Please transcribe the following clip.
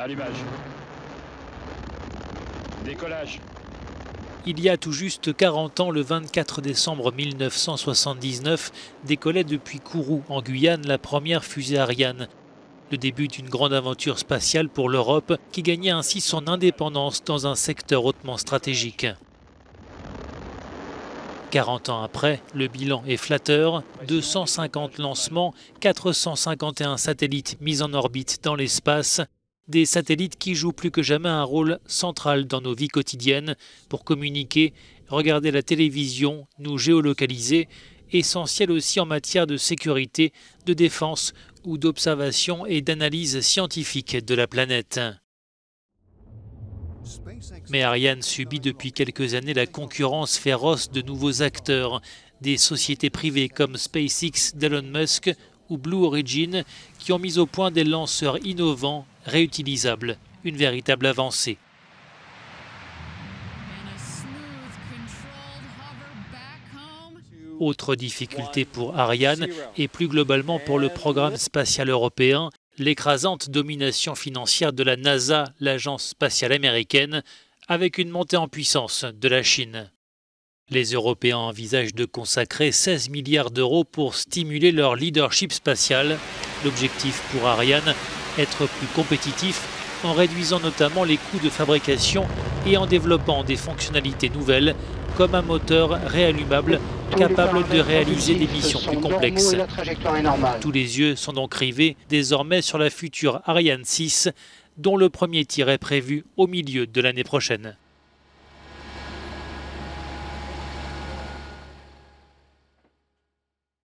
Allumage. Décollage. Il y a tout juste 40 ans, le 24 décembre 1979, décollait depuis Kourou, en Guyane, la première fusée Ariane. Le début d'une grande aventure spatiale pour l'Europe, qui gagnait ainsi son indépendance dans un secteur hautement stratégique. 40 ans après, le bilan est flatteur, 250 lancements, 451 satellites mis en orbite dans l'espace, des satellites qui jouent plus que jamais un rôle central dans nos vies quotidiennes pour communiquer, regarder la télévision, nous géolocaliser, essentiels aussi en matière de sécurité, de défense ou d'observation et d'analyse scientifique de la planète. Mais Ariane subit depuis quelques années la concurrence féroce de nouveaux acteurs, des sociétés privées comme SpaceX d'Elon Musk ou Blue Origin qui ont mis au point des lanceurs innovants, réutilisables, une véritable avancée. Autre difficulté pour Ariane et plus globalement pour le programme spatial européen, l'écrasante domination financière de la NASA, l'agence spatiale américaine, avec une montée en puissance de la Chine. Les Européens envisagent de consacrer 16 milliards d'euros pour stimuler leur leadership spatial. L'objectif pour Ariane, être plus compétitif en réduisant notamment les coûts de fabrication et en développant des fonctionnalités nouvelles comme un moteur réallumable capable de réaliser des missions plus complexes. Tous les yeux sont donc rivés désormais sur la future Ariane 6, dont le premier tir est prévu au milieu de l'année prochaine.